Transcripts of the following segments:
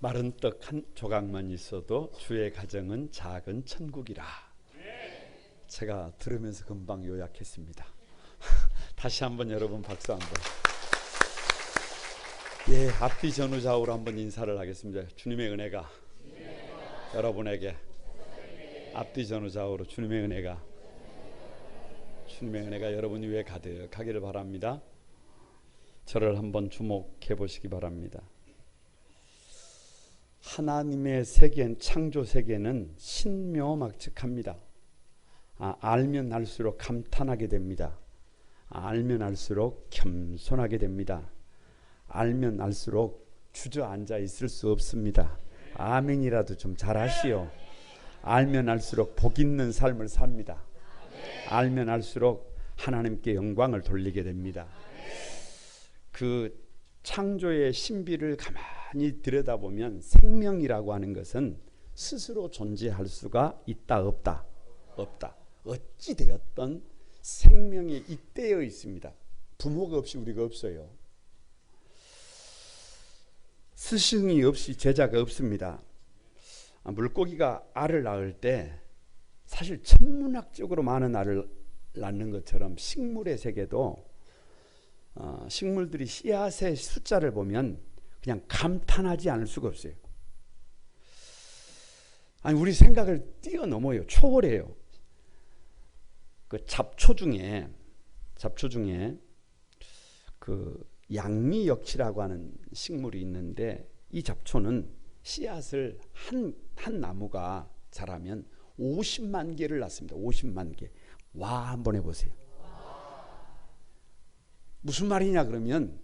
마른 떡 한 조각만 있어도 주의 가정은 작은 천국이라. 제가 들으면서 금방 요약했습니다. 다시 한번 여러분 박수 한번. 예, 앞뒤 전후 좌우로 한번 인사를 하겠습니다. 주님의 은혜가 여러분에게 앞뒤 전후 좌우로 주님의 은혜가 여러분 위에 가득하기를 바랍니다. 저를 한번 주목해 보시기 바랍니다. 하나님의 세계는, 창조 세계는 신묘막측합니다. 알면 알수록 감탄하게 됩니다. 알면 알수록 겸손하게 됩니다. 알면 알수록 주저앉아 있을 수 없습니다. 아멘이라도 좀 잘하시오. 알면 알수록 복 있는 삶을 삽니다. 알면 알수록 하나님께 영광을 돌리게 됩니다. 그 창조의 신비를 가만히 들여다보면 생명이라고 하는 것은 스스로 존재할 수가 있다 없다? 없다. 어찌 되었던 생명이 잇대어 있습니다. 부모가 없이 우리가 없어요. 스승이 없이 제자가 없습니다. 물고기가 알을 낳을 때 사실 천문학적으로 많은 알을 낳는 것처럼 식물의 세계도 식물들이 씨앗의 숫자를 보면 그냥 감탄하지 않을 수가 없어요. 아니, 우리 생각을 뛰어넘어요. 초월해요. 그 잡초 중에 그 양미역치라고 하는 식물이 있는데, 이 잡초는 씨앗을 한 나무가 자라면 50만 개를 낳습니다. 50만 개. 와, 한번 해보세요. 무슨 말이냐 그러면,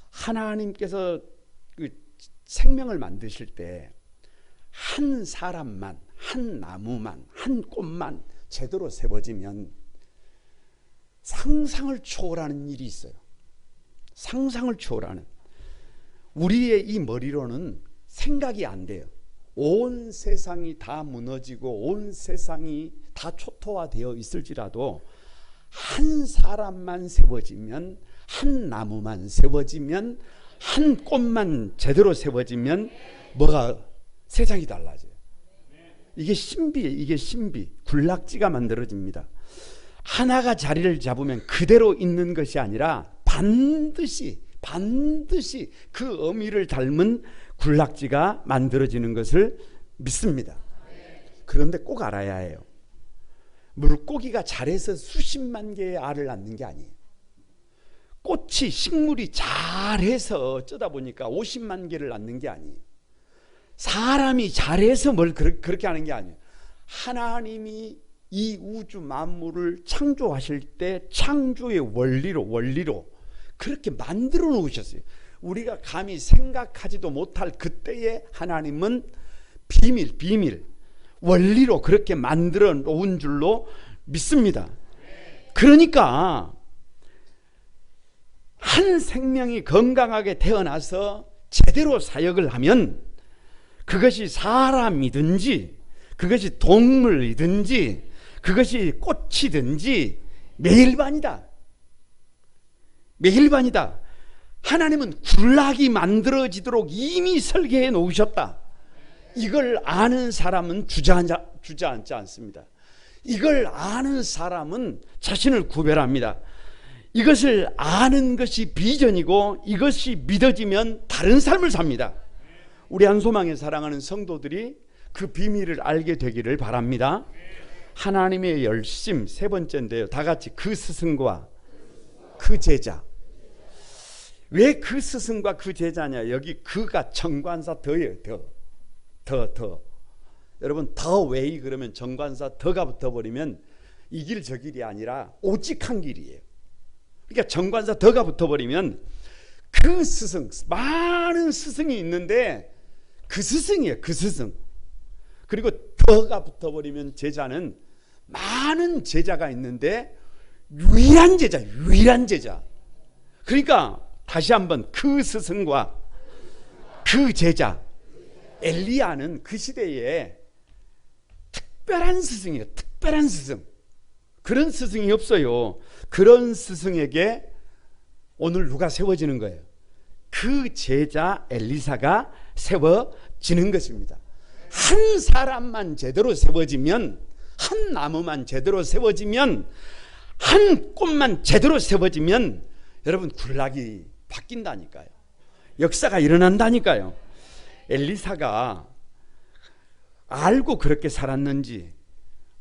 하나님께서 그 생명을 만드실 때 한 사람만, 한 나무만, 한 꽃만 제대로 세워지면 상상을 초월하는 일이 있어요. 상상을 초월하는. 우리의 이 머리로는 생각이 안 돼요. 온 세상이 다 무너지고 온 세상이 다 초토화되어 있을지라도 한 사람만 세워지면, 한 나무만 세워지면, 한 꽃만 제대로 세워지면 뭐가 세상이 달라져요. 이게 신비예요. 이게 신비. 군락지가 만들어집니다. 하나가 자리를 잡으면 그대로 있는 것이 아니라 반드시 그 의미를 닮은 군락지가 만들어지는 것을 믿습니다. 그런데 꼭 알아야 해요. 물고기가 잘해서 수십만 개의 알을 낳는 게 아니에요. 꽃이, 식물이 잘해서 어쩌다 보니까 50만 개를 낳는 게 아니에요. 사람이 잘해서 뭘 그렇게 하는 게 아니에요. 하나님이 이 우주 만물을 창조하실 때 창조의 원리로 그렇게 만들어 놓으셨어요. 우리가 감히 생각하지도 못할 그때의 하나님은 비밀 원리로 그렇게 만들어 놓은 줄로 믿습니다. 그러니까 한 생명이 건강하게 태어나서 제대로 사역을 하면, 그것이 사람이든지 그것이 동물이든지 그것이 꽃이든지 매일반이다. 하나님은 군락이 만들어지도록 이미 설계해 놓으셨다. 이걸 아는 사람은 주저앉지 않습니다. 이걸 아는 사람은 자신을 구별합니다. 이것을 아는 것이 비전이고 이것이 믿어지면 다른 삶을 삽니다. 우리 한소망에 사랑하는 성도들이 그 비밀을 알게 되기를 바랍니다. 하나님의 열심, 세 번째인데요. 다 같이 그 스승과 그 제자. 왜 그 스승과 그 제자냐? 여기 그가 정관사 더예요. 더. 여러분, 더 웨이 그러면 정관사 더가 붙어버리면 이 길 저 길이 아니라 오직 한 길이에요. 그러니까 정관사 더가 붙어버리면 그 스승, 많은 스승이 있는데 그 스승이에요. 그 스승. 그리고 더가 붙어버리면 제자는 많은 제자가 있는데 유일한 제자. 그러니까 다시 한번 그 스승과 그 제자. 엘리야는 그 시대에 특별한 스승이에요. 특별한 스승. 그런 스승이 없어요. 그런 스승에게 오늘 누가 세워지는 거예요? 그 제자 엘리사가 세워집니다. 세워지는 것입니다. 한 사람만 제대로 세워지면, 한 나무만 제대로 세워지면, 한 꽃만 제대로 세워지면 여러분 군락이 바뀐다니까요. 역사가 일어난다니까요. 엘리사가 알고 그렇게 살았는지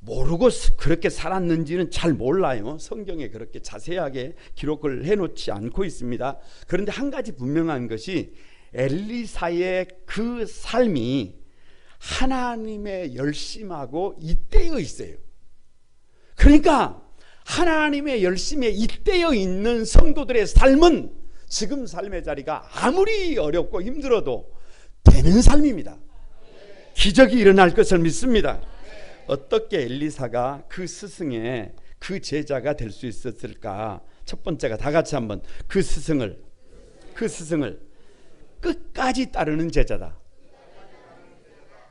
모르고 그렇게 살았는지는 잘 몰라요. 성경에 그렇게 자세하게 기록을 해놓지 않고 있습니다. 그런데 한 가지 분명한 것이 엘리사의 그 삶이 하나님의 열심하고 잇대어 있어요. 그러니까 하나님의 열심에 잇대어 있는 성도들의 삶은 지금 삶의 자리가 아무리 어렵고 힘들어도 되는 삶입니다. 기적이 일어날 것을 믿습니다. 어떻게 엘리사가 그 스승의 그 제자가 될 수 있었을까? 첫 번째가 다 같이 한번 그 스승을 끝까지 따르는 제자다.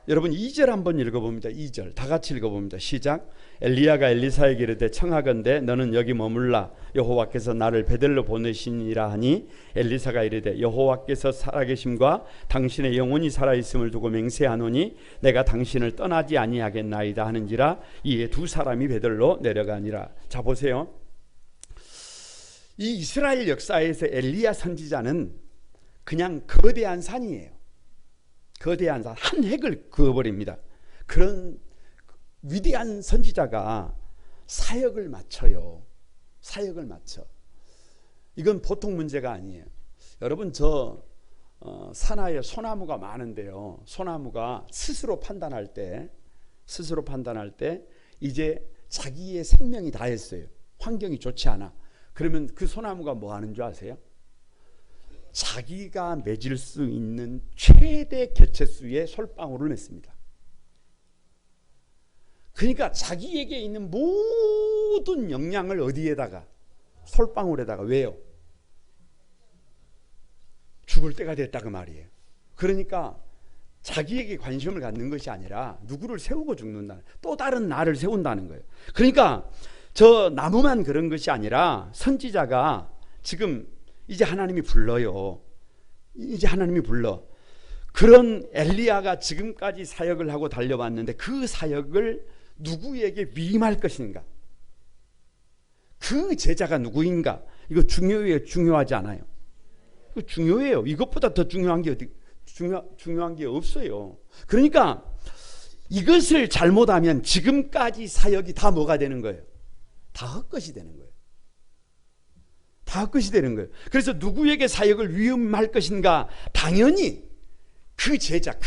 여러분 2절 한번 읽어봅니다. 2절 다 같이 읽어봅니다. 시작. 엘리야가 엘리사에게 이르되 청하건대 너는 여기 머물라 여호와께서 나를 베델로 보내시니라 하니 엘리사가 이르되 여호와께서 살아계심과 당신의 영혼이 살아있음을 두고 맹세하노니 내가 당신을 떠나지 아니하겠나이다 하는지라. 이에 두 사람이 베델로 내려가니라. 자 보세요. 이 이스라엘 역사에서 엘리야 선지자는 그냥 거대한 산이에요. 거대한 산, 한 획을 그어버립니다. 그런 위대한 선지자가 사역을 마쳐요. 사역을 마쳐. 이건 보통 문제가 아니에요. 여러분 저 산하에 소나무가 많은데요. 소나무가 스스로 판단할 때 이제 자기의 생명이 다했어요. 환경이 좋지 않아. 그러면 그 소나무가 뭐 하는 줄 아세요? 자기가 맺을 수 있는 최대 개체수의 솔방울을 맺습니다. 그러니까 자기에게 있는 모든 영양을 어디에다가? 솔방울에다가. 왜요? 죽을 때가 됐다 그 말이에요. 그러니까 자기에게 관심을 갖는 것이 아니라 누구를 세우고 죽는다. 또 다른 나를 세운다는 거예요. 그러니까 저 나무만 그런 것이 아니라 선지자가 지금 이제 하나님이 불러요. 이제 하나님이 불러. 그런 엘리야가 지금까지 사역을 하고 달려왔는데 그 사역을 누구에게 위임할 것인가? 그 제자가 누구인가? 이거 중요해요? 중요하지 않아요? 이거 중요해요. 이것보다 더 중요한 게 중요한 게 없어요. 그러니까 이것을 잘못하면 지금까지 사역이 다 뭐가 되는 거예요? 다 헛것이 되는 거예요. 다 헛것이 되는 거예요. 그래서 누구에게 사역을 위임할 것인가? 당연히 그 제자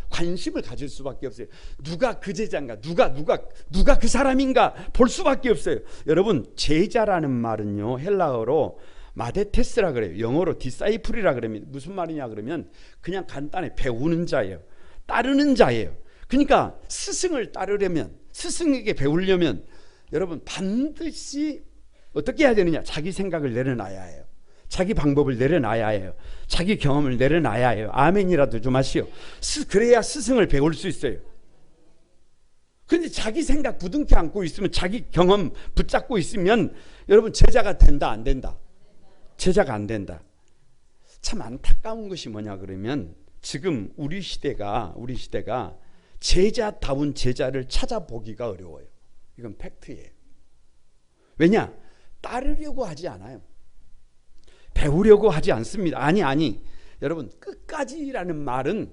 관심을 가질 수밖에 없어요. 누가 그 제자인가? 누가 그 사람인가? 볼 수밖에 없어요. 여러분 제자라는 말은요 헬라어로 마데테스라 그래요. 영어로 디사이플이라 그러면 무슨 말이냐 그러면 그냥 간단히 배우는 자예요. 따르는 자예요. 그러니까 스승을 따르려면, 스승에게 배우려면 여러분 반드시 어떻게 해야 되느냐? 자기 생각을 내려놔야 해요. 자기 방법을 내려놔야 해요. 자기 경험을 내려놔야 해요. 아멘이라도 좀 하시오. 그래야 스승을 배울 수 있어요. 그런데 자기 생각 부둥켜 안고 있으면, 자기 경험 붙잡고 있으면 여러분 제자가 된다 안 된다? 제자가 안 된다. 참 안타까운 것이 뭐냐 그러면 지금 우리 시대가 제자다운 제자를 찾아보기가 어려워요. 이건 팩트예요. 왜냐? 따르려고 하지 않아요. 배우려고 하지 않습니다. 아니 여러분 끝까지라는 말은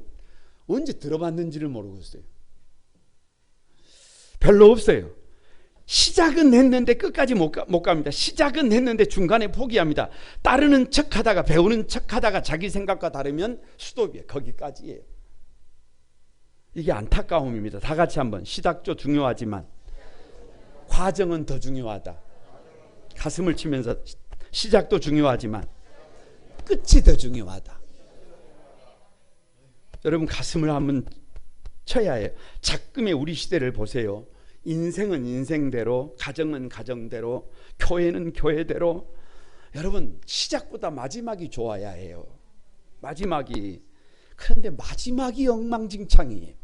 언제 들어봤는지를 모르겠어요. 별로 없어요. 시작은 했는데 끝까지 못 갑니다. 시작은 했는데 중간에 포기합니다. 따르는 척하다가, 배우는 척하다가 자기 생각과 다르면 스톱이에요. 거기까지예요. 이게 안타까움입니다. 다 같이 한번. 시작도 중요하지만 과정은 더 중요하다. 가슴을 치면서 시작도 중요하지만 끝이 더 중요하다. 여러분 가슴을 한번 쳐야 해요. 작금의 우리 시대를 보세요. 인생은 인생대로, 가정은 가정대로, 교회는 교회대로. 여러분 시작보다 마지막이 좋아야 해요. 마지막이. 그런데 마지막이 엉망진창이에요.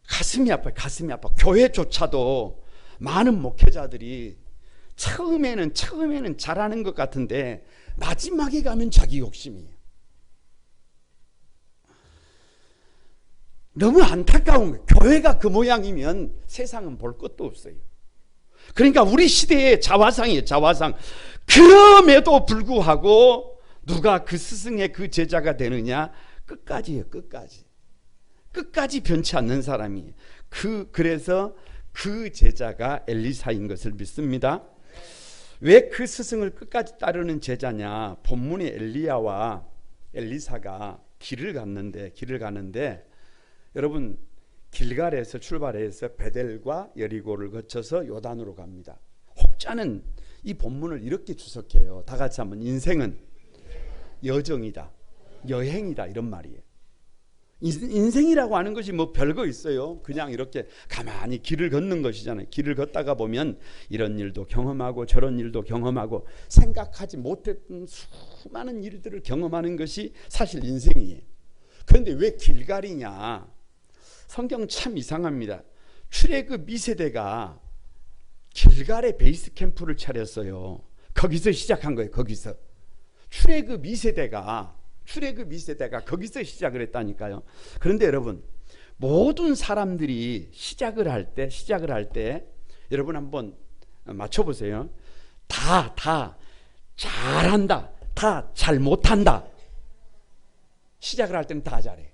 가슴이 아파요. 가슴이 아파. 교회조차도 많은 목회자들이 처음에는 잘하는 것 같은데 마지막에 가면 자기 욕심이에요. 너무 안타까운 거예요. 교회가 그 모양이면 세상은 볼 것도 없어요. 그러니까 우리 시대의 자화상이에요. 자화상. 그럼에도 불구하고 누가 그 스승의 그 제자가 되느냐? 끝까지예요. 끝까지 변치 않는 사람이. 그래서 그 제자가 엘리사인 것을 믿습니다. 왜 그 스승을 끝까지 따르는 제자냐? 본문에 엘리야와 엘리사가 길을 가는데 여러분 길갈에서 출발해서 베델과 여리고를 거쳐서 요단으로 갑니다. 혹자는 이 본문을 이렇게 주석해요. 다 같이 한번 인생은 여정이다, 여행이다 이런 말이에요. 인생이라고 하는 것이 뭐 별거 있어요. 그냥 이렇게 가만히 길을 걷는 것이잖아요. 길을 걷다가 보면 이런 일도 경험하고 저런 일도 경험하고 생각하지 못했던 수많은 일들을 경험하는 것이 사실 인생이에요. 그런데 왜 길갈이냐? 성경 참 이상합니다. 출애굽 2세대가 길갈에 베이스 캠프를 차렸어요. 거기서 시작한 거예요. 거기서 출애굽 2세대가 거기서 시작을 했다니까요. 그런데 여러분 모든 사람들이 시작을 할 때 여러분 한번 맞춰보세요. 다 잘한다, 다 잘 못한다. 시작을 할 때는 다 잘해.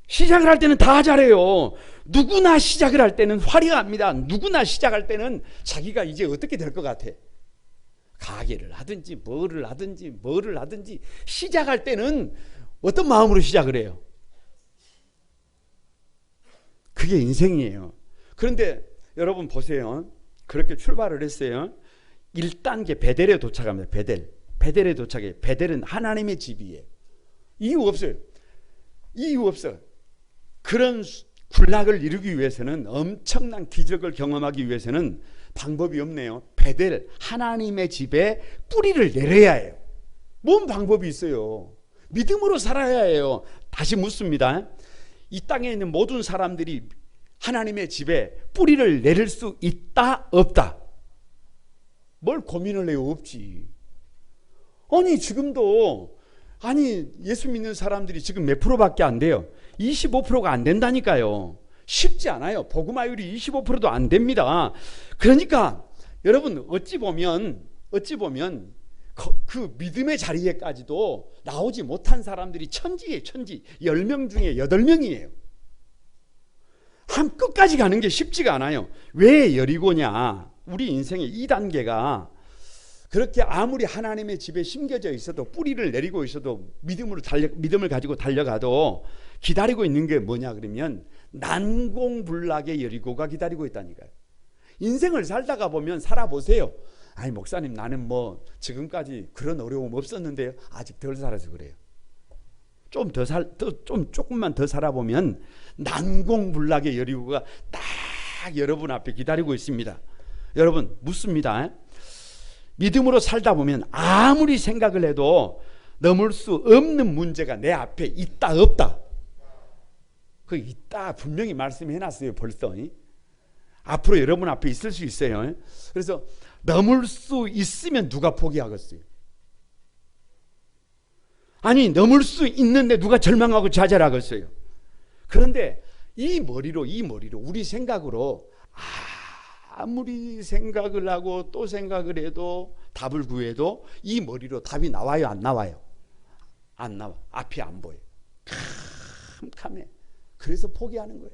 시작을 할 때는 다 잘해요. 누구나 시작을 할 때는 화려합니다. 누구나 시작할 때는 자기가 이제 어떻게 될 것 같아. 가게를 하든지 뭐를 하든지 시작할 때는 어떤 마음으로 시작을 해요? 그게 인생이에요. 그런데 여러분 보세요. 그렇게 출발을 했어요. 1단계 베델에 도착합니다. 베델에 도착해요. 베델은 하나님의 집이에요. 이유 없어요. 그런 군락을 이루기 위해서는, 엄청난 기적을 경험하기 위해서는 방법이 없네요. 베델, 하나님의 집에 뿌리를 내려야 해요. 뭔 방법이 있어요? 믿음으로 살아야 해요. 다시 묻습니다. 이 땅에 있는 모든 사람들이 하나님의 집에 뿌리를 내릴 수 있다, 없다? 뭘 고민을 해요? 없지. 아니 지금도 예수 믿는 사람들이 지금 몇 프로밖에 안 돼요? 25%가 안 된다니까요. 쉽지 않아요. 복음화율이 25%도 안 됩니다. 그러니까 여러분 어찌 보면 그 믿음의 자리에까지도 나오지 못한 사람들이 천지예요. 10명 중에 8명이에요. 한 끝까지 가는 게 쉽지가 않아요. 왜 여리고냐? 우리 인생의 2단계가 그렇게 아무리 하나님의 집에 심겨져 있어도, 뿌리를 내리고 있어도, 믿음을 가지고 달려가도 기다리고 있는 게 뭐냐 그러면 난공불락의 여리고가 기다리고 있다니까요. 인생을 살다가 보면 살아보세요. 아니 목사님 나는 뭐 지금까지 그런 어려움 없었는데요. 아직 덜 살아서 그래요. 조금만 더 살아보면 난공불락의 여리고가 딱 여러분 앞에 기다리고 있습니다. 여러분 묻습니다. 믿음으로 살다 보면 아무리 생각을 해도 넘을 수 없는 문제가 내 앞에 있다, 없다? 그 있다 분명히 말씀해 놨어요. 벌써 앞으로 여러분 앞에 있을 수 있어요. 그래서 넘을 수 있으면 누가 포기하겠어요? 아니 넘을 수 있는데 누가 절망하고 좌절하겠어요? 그런데 이 머리로 우리 생각으로 아무리 생각을 하고 또 생각을 해도, 답을 구해도 이 머리로 답이 나와요, 안 나와요? 안 나와. 앞이 안 보여. 캄캄해. 그래서 포기하는 거예요.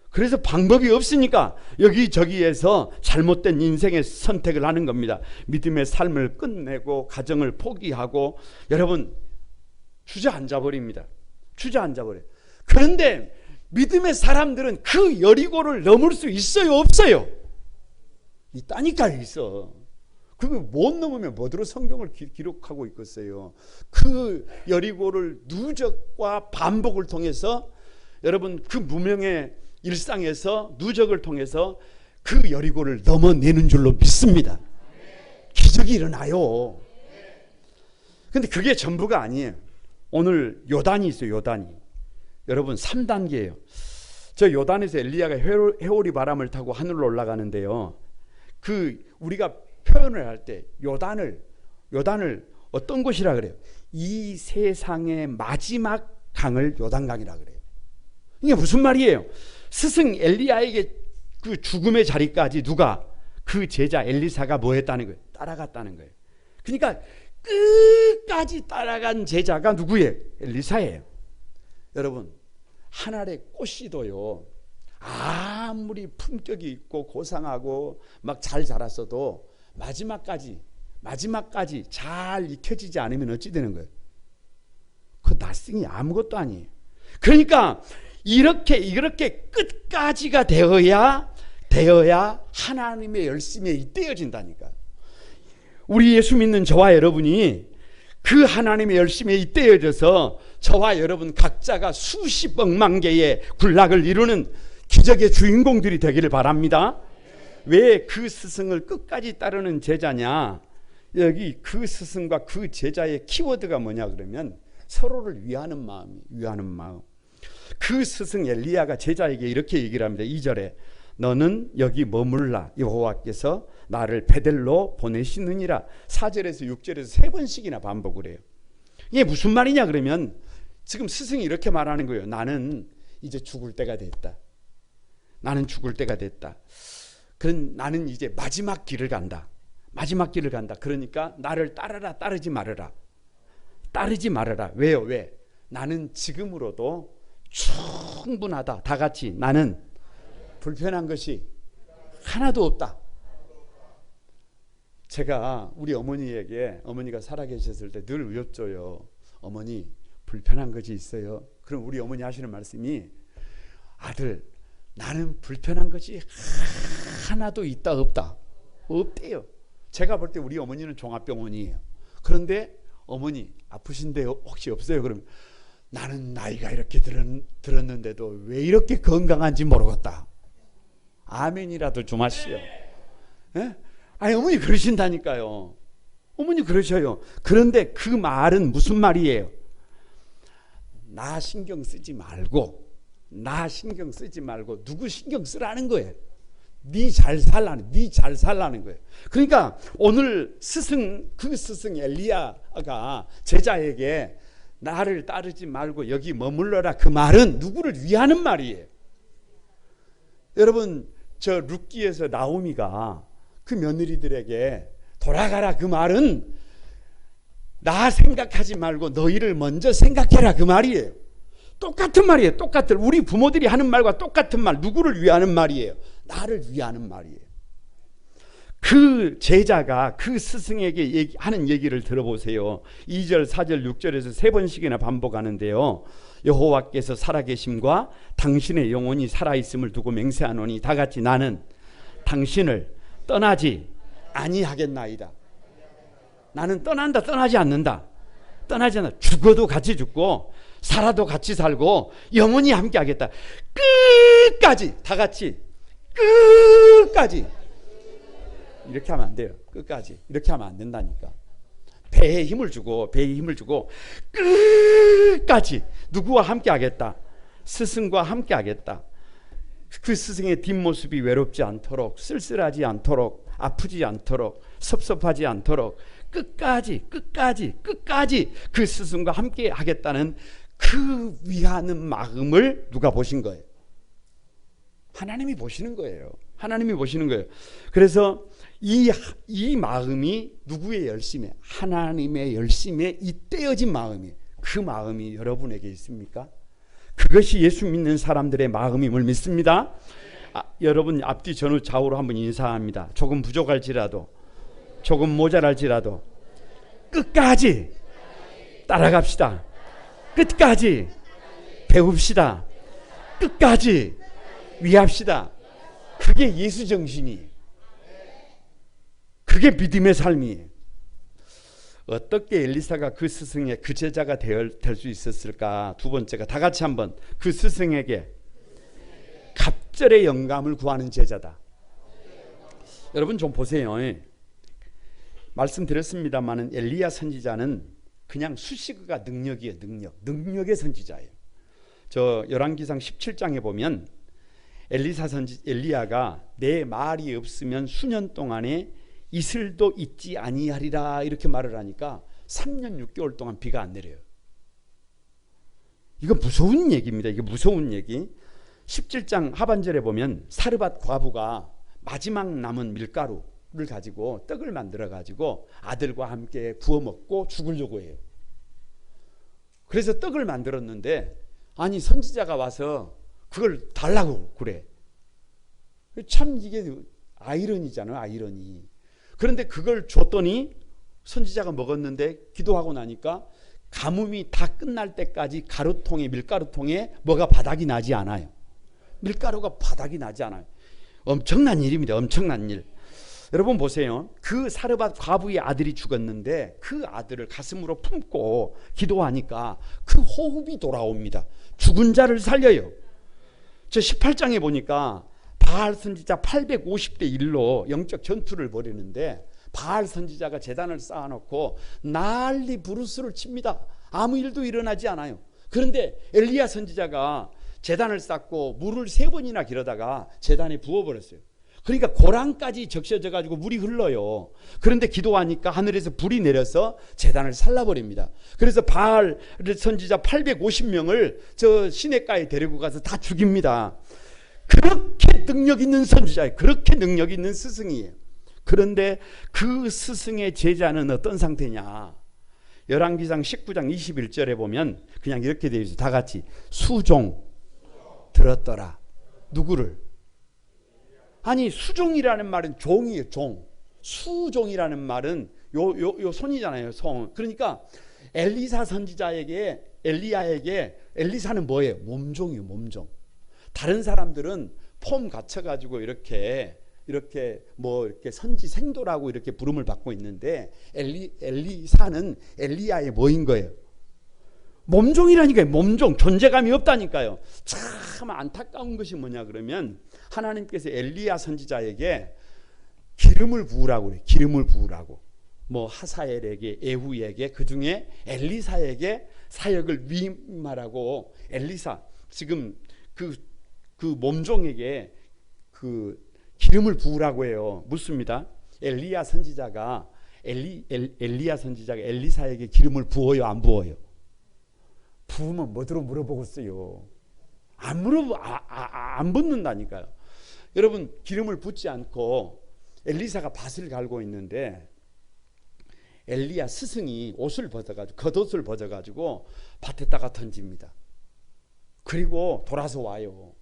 그래서 방법이 없으니까 여기저기에서 잘못된 인생의 선택을 하는 겁니다. 믿음의 삶을 끝내고 가정을 포기하고 여러분 주저앉아 버립니다. 그런데 믿음의 사람들은 그 여리고를 넘을 수 있어요, 없어요? 있다니까요. 있어. 그거 못 넘으면 뭐대로 성경을 기록하고 있겠어요. 그 여리고를 누적과 반복을 통해서 여러분 그 무명의 일상에서 누적을 통해서 그 여리고를 넘어내는 줄로 믿습니다. 기적이 일어나요. 근데 그게 전부가 아니에요. 오늘 요단이 있어요. 요단이. 여러분 3단계예요. 저 요단에서 엘리야가 회오리 바람을 타고 하늘로 올라가는데요. 그 우리가 표현을 할 때 요단을 어떤 곳이라 그래요? 이 세상의 마지막 강을 요단강이라 그래요. 이게 무슨 말이에요? 스승 엘리야에게 그 죽음의 자리까지 누가? 그 제자 엘리사가 뭐 했다는 거예요? 따라갔다는 거예요. 그러니까 끝까지 따라간 제자가 누구예요? 엘리사예요. 여러분, 한 알의 꽃씨도요, 아무리 품격이 있고 고상하고 막 잘 자랐어도 마지막까지 잘 익혀지지 않으면 어찌 되는 거예요? 그 나싱이 아무것도 아니에요. 그러니까 이렇게 끝까지가 되어야 하나님의 열심에 잇대어진다니까. 우리 예수 믿는 저와 여러분이 그 하나님의 열심에 잇대어져서 저와 여러분 각자가 수십 억만 개의 군락을 이루는 기적의 주인공들이 되기를 바랍니다. 왜 그 스승을 끝까지 따르는 제자냐? 여기 그 스승과 그 제자의 키워드가 뭐냐 그러면 서로를 위하는 마음. 그 스승 엘리야가 제자에게 이렇게 얘기를 합니다. 2절에 너는 여기 머물라, 여호와께서 나를 베델로 보내시느니라. 4절에서 6절에서 3번씩이나 반복을 해요. 이게 무슨 말이냐 그러면 지금 스승이 이렇게 말하는 거예요. 나는 이제 죽을 때가 됐다. 그런 나는 이제 마지막 길을 간다. 그러니까 나를 따르라, 따르지 말아라. 왜요? 왜? 나는 지금으로도 충분하다. 다 같이 나는 불편한 것이 하나도 없다. 제가 우리 어머니에게, 어머니가 살아계셨을 때 늘 여쭤요. 어머니, 불편한 것이 있어요? 그럼 우리 어머니 하시는 말씀이, 아들, 나는 불편한 것이 하나도 있다 없다? 없대요. 제가 볼 때 우리 어머니는 종합병원이에요. 그런데 어머니 아프신데 혹시 없어요? 그러면 나는 나이가 이렇게 들었는데도 왜 이렇게 건강한지 모르겠다. 아멘이라도 좀 하시오. 예? 아니 어머니 그러신다니까요. 어머니 그러셔요. 그런데 그 말은 무슨 말이에요? 나 신경 쓰지 말고 누구 신경 쓰라는 거예요. 네 잘 살라는 거예요. 그러니까 오늘 그 스승 엘리야가 제자에게 나를 따르지 말고 여기 머물러라, 그 말은 누구를 위하는 말이에요. 여러분, 저 룻기에서 나오미가 그 며느리들에게 돌아가라, 그 말은 나 생각하지 말고 너희를 먼저 생각해라, 그 말이에요. 똑같은 말이에요. 우리 부모들이 하는 말과 똑같은 말. 누구를 위하는 말이에요? 나를 위하는 말이에요. 그 제자가 그 스승에게 하는 얘기를 들어보세요. 2절, 4절, 6절에서 3번씩이나 반복하는데요. 여호와께서 살아계심과 당신의 영혼이 살아있음을 두고 맹세하노니, 다 같이 나는 당신을 떠나지 아니하겠나이다. 나는 떠나지 않는다. 죽어도 같이 죽고 살아도 같이 살고 영원히 함께 하겠다. 끝까지. 다 같이 끝까지. 이렇게 하면 안 돼요. 끝까지. 이렇게 하면 안 된다니까. 배에 힘을 주고 끝까지 누구와 함께 하겠다? 스승과 함께 하겠다. 그 스승의 뒷모습이 외롭지 않도록, 쓸쓸하지 않도록, 아프지 않도록, 섭섭하지 않도록 끝까지 그 스승과 함께 하겠다는 그 위하는 마음을 누가 보신 거예요? 하나님이 보시는 거예요. 그래서 이 마음이 누구의 열심에? 하나님의 열심에 잇대어진 마음이에요. 그 마음이 여러분에게 있습니까? 그것이 예수 믿는 사람들의 마음임을 믿습니다. 여러분 앞뒤 전후 좌우로 한번 인사합니다. 조금 부족할지라도, 조금 모자랄지라도 끝까지 따라갑시다. 끝까지 배웁시다. 끝까지 위합시다. 그게 예수 정신이에요. 그게 믿음의 삶이에요. 어떻게 엘리사가 그 스승의 그 제자가 될 수 있었을까? 두 번째가 다 같이 한번 그 스승에게 갑절의 영감을 구하는 제자다. 여러분 좀 보세요. 말씀드렸습니다마는 엘리야 선지자는 그냥 수식어가 능력이에요. 능력의 선지자예요. 저 열왕기상 17장에 보면 엘리야가 내 말이 없으면 수년 동안에 이슬도 잊지 아니하리라 이렇게 말을 하니까 3년 6개월 동안 비가 안 내려요. 이거 무서운 얘기입니다. 이게 무서운 얘기. 17장 하반절에 보면 사르밧 과부가 마지막 남은 밀가루를 가지고 떡을 만들어 가지고 아들과 함께 구워 먹고 죽으려고 해요. 그래서 떡을 만들었는데 아니 선지자가 와서 그걸 달라고 그래. 참 이게 아이러니잖아요. 아이러니. 그런데 그걸 줬더니 선지자가 먹었는데 기도하고 나니까 가뭄이 다 끝날 때까지 가루통에 밀가루통에 뭐가 바닥이 나지 않아요. 밀가루가 바닥이 나지 않아요. 엄청난 일입니다. 엄청난 일. 여러분 보세요. 그 사르밧 과부의 아들이 죽었는데 그 아들을 가슴으로 품고 기도하니까 그 호흡이 돌아옵니다. 죽은 자를 살려요. 저 18장에 보니까 바알 선지자 850대 1로 영적 전투를 벌이는데 바알 선지자가 제단을 쌓아놓고 난리 부르스를 칩니다. 아무 일도 일어나지 않아요. 그런데 엘리야 선지자가 제단을 쌓고 물을 3번이나 기르다가 제단에 부어버렸어요. 그러니까 고랑까지 적셔져 가지고 물이 흘러요. 그런데 기도하니까 하늘에서 불이 내려서 제단을 살라버립니다. 그래서 바알 선지자 850명을 저 시냇가에 데리고 가서 다 죽입니다. 그렇게 능력 있는 선지자예요. 그렇게 능력 있는 스승이에요. 그런데 그 스승의 제자는 어떤 상태냐? 열왕기상 19장 21절에 보면 그냥 이렇게 되어 있어요. 다 같이 수종 들었더라. 누구를? 아니 수종이라는 말은 종이에요. 종. 수종이라는 말은 요 손이잖아요. 손. 그러니까 엘리사 선지자에게 엘리야에게 엘리사는 뭐예요? 몸종이에요. 몸종. 다른 사람들은 폼 갖춰가지고 이렇게 뭐 이렇게 선지 생도라고 이렇게 부름을 받고 있는데 엘리사는 엘리야의 뭐인 거예요? 몸종이라니까요. 몸종. 존재감이 없다니까요. 참 안타까운 것이 뭐냐 그러면 하나님께서 엘리야 선지자에게 기름을 부으라고 그래요. 기름을 부으라고. 뭐 하사엘에게 에후에게 그중에 엘리사에게 사역을 위임하라고 엘리사 지금 그 몸종에게 그 기름을 부으라고 해요. 묻습니다. 엘리야 선지자가 엘리야 선지자가 엘리사에게 기름을 부어요, 안 부어요? 부으면 뭐더러 물어보겠어요. 안 붓는다니까요. 여러분 기름을 붓지 않고 엘리사가 밭을 갈고 있는데 엘리야 스승이 옷을 벗어가지고 겉옷을 벗어가지고 밭에다가 던집니다. 그리고 돌아서 와요.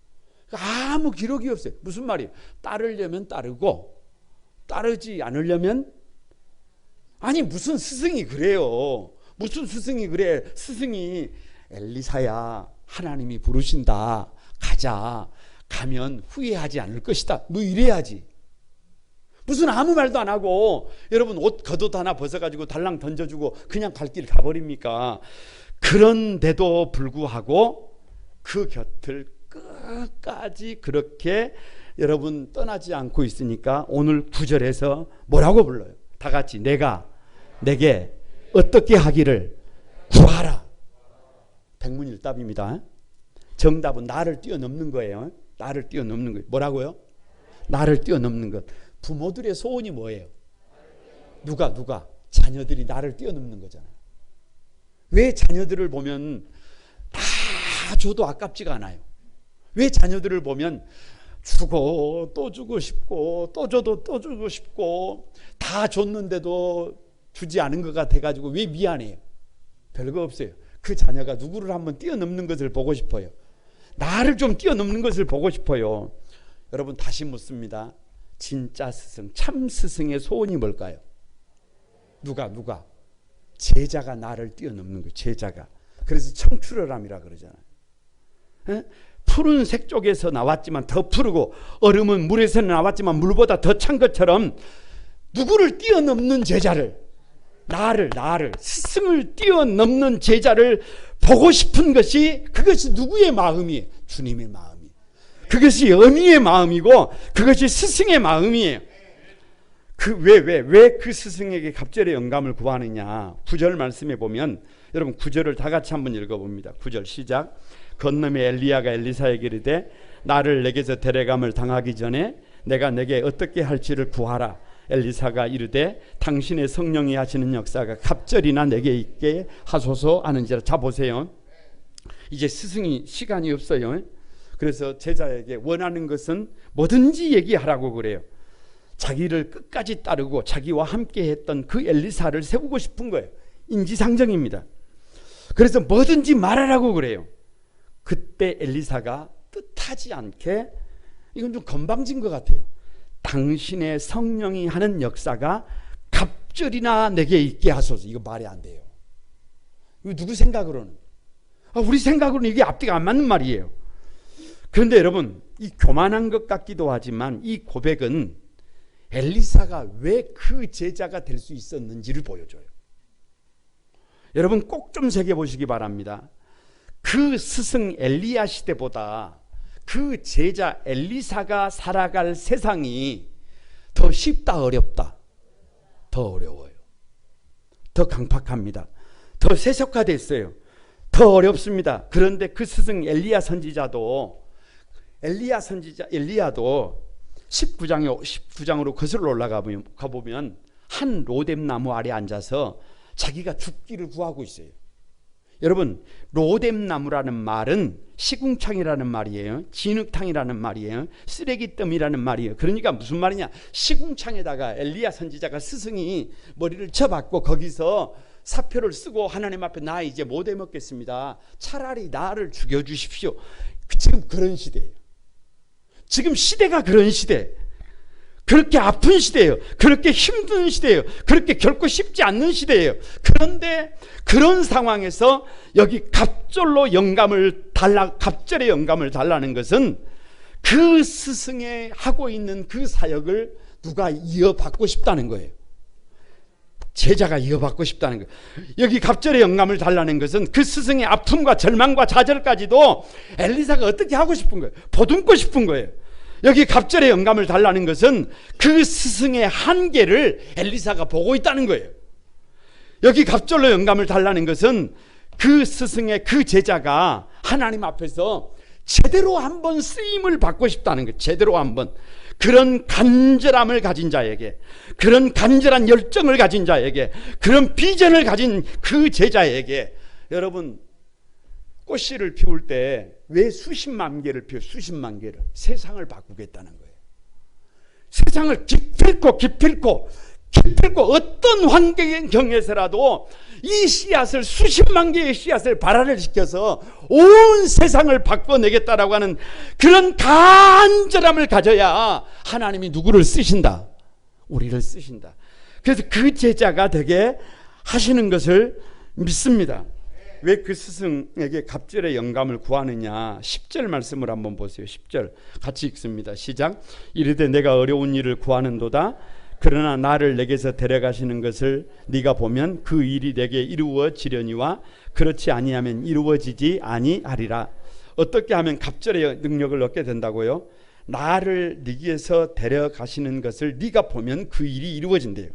아무 기록이 없어요. 무슨 말이에요? 따르려면 따르고 따르지 않으려면 아니 무슨 스승이 그래요. 무슨 스승이 그래. 스승이 엘리사야 하나님이 부르신다. 가자. 가면 후회하지 않을 것이다. 뭐 이래야지. 무슨 아무 말도 안 하고 여러분 옷 겉옷 하나 벗어가지고 달랑 던져주고 그냥 갈 길 가버립니까? 그런데도 불구하고 그 곁을 끝까지 그렇게 여러분 떠나지 않고 있으니까 오늘 9절에서 뭐라고 불러요? 다 같이 내가 내게 어떻게 하기를 구하라. 백문일답입니다. 정답은 나를 뛰어넘는 거예요. 나를 뛰어넘는 거예요. 뭐라고요? 나를 뛰어넘는 것. 부모들의 소원이 뭐예요? 누가? 자녀들이 나를 뛰어넘는 거잖아요. 왜 자녀들을 보면 다 줘도 아깝지가 않아요? 왜 자녀들을 보면 주고 또 주고 싶고 또 줘도 또 주고 싶고 다 줬는데도 주지 않은 것 같아가지고 왜 미안해요? 별거 없어요. 그 자녀가 누구를 한번 뛰어넘는 것을 보고 싶어요. 나를 좀 뛰어넘는 것을 보고 싶어요. 여러분 다시 묻습니다. 진짜 스승, 참 스승의 소원이 뭘까요? 누가? 제자가 나를 뛰어넘는 거예요. 제자가. 그래서 청출어람이라 그러잖아요. 에? 푸른색 쪽에서 나왔지만 더 푸르고 얼음은 물에서 나왔지만 물보다 더 찬 것처럼 누구를 뛰어넘는 제자를 나를 스승을 뛰어넘는 제자를 보고 싶은 것이 그것이 누구의 마음이에요? 주님의 마음이에요. 그것이 어미의 마음이고 그것이 스승의 마음이에요. 왜 그 스승에게 갑절의 영감을 구하느냐? 9절 말씀에 보면 여러분 9절을 다 같이 한번 읽어봅니다. 9절 시작. 건너에 엘리야가 엘리사에게 이르되 나를 내게서 데려감을 당하기 전에 내가 내게 어떻게 할지를 구하라. 엘리사가 이르되 당신의 성령이 하시는 역사가 갑절이나 내게 있게 하소서 하는지라. 자 보세요. 이제 스승이 시간이 없어요. 그래서 제자에게 원하는 것은 뭐든지 얘기하라고 그래요. 자기를 끝까지 따르고 자기와 함께 했던 그 엘리사를 세우고 싶은 거예요. 인지상정입니다. 그래서 뭐든지 말하라고 그래요. 그때 엘리사가 뜻하지 않게, 이건 좀 건방진 것 같아요. 당신의 성령이 하는 역사가 갑절이나 내게 있게 하소서. 이거 말이 안 돼요. 이거 누구 생각으로는? 우리 생각으로는 이게 앞뒤가 안 맞는 말이에요. 그런데 여러분, 이 교만한 것 같기도 하지만 이 고백은 엘리사가 왜 그 제자가 될 수 있었는지를 보여줘요. 여러분 꼭 좀 새겨보시기 바랍니다. 그 스승 엘리야 시대보다 그 제자 엘리사가 살아갈 세상이 더 쉽다, 어렵다? 더 어려워요. 더 강팍합니다. 더 세속화됐어요. 더 어렵습니다. 그런데 그 스승 엘리야도 19장으로 거슬러 올라가 보면 한 로뎀나무 아래 앉아서 자기가 죽기를 구하고 있어요. 여러분, 로뎀나무라는 말은 시궁창이라는 말이에요. 진흙탕이라는 말이에요. 쓰레기더미라는 말이에요. 그러니까 무슨 말이냐? 시궁창에다가 엘리야 선지자가 스승이 머리를 쳐박고 거기서 사표를 쓰고 하나님 앞에 나 이제 못 해먹겠습니다. 차라리 나를 죽여주십시오. 지금 그런 시대예요. 지금 시대가 그런 시대. 그렇게 아픈 시대예요. 그렇게 힘든 시대예요. 그렇게 결코 쉽지 않는 시대예요. 그런데 그런 상황에서 여기 갑절의 영감을 달라는 것은 그 스승의 하고 있는 그 사역을 누가 이어받고 싶다는 거예요. 제자가 이어받고 싶다는 거예요. 여기 갑절의 영감을 달라는 것은 그 스승의 아픔과 절망과 좌절까지도 엘리사가 어떻게 하고 싶은 거예요. 보듬고 싶은 거예요. 여기 갑절의 영감을 달라는 것은 그 스승의 한계를 엘리사가 보고 있다는 거예요. 여기 갑절로 영감을 달라는 것은 그 스승의 그 제자가 하나님 앞에서 제대로 한번 쓰임을 받고 싶다는 거예요. 제대로 한번. 그런 간절함을 가진 자에게, 그런 간절한 열정을 가진 자에게, 그런 비전을 가진 그 제자에게, 여러분 꽃씨를 피울 때 왜 수십만 개를 피워? 수십만 개를. 세상을 바꾸겠다는 거예요. 세상을 기필코 어떤 환경에서라도 이 씨앗을, 수십만 개의 씨앗을 발화를 시켜서 온 세상을 바꿔내겠다라고 하는 그런 간절함을 가져야 하나님이 누구를 쓰신다? 우리를 쓰신다. 그래서 그 제자가 되게 하시는 것을 믿습니다. 왜 그 스승에게 갑절의 영감을 구하느냐? 10절 말씀을 한번 보세요. 10절 같이 읽습니다. 시작. 이르되 내가 어려운 일을 구하는도다. 그러나 나를 내게서 데려가시는 것을 네가 보면 그 일이 내게 이루어지려니와 그렇지 아니하면 이루어지지 아니하리라. 어떻게 하면 갑절의 능력을 얻게 된다고요? 나를 네게서 데려가시는 것을 네가 보면 그 일이 이루어진대요.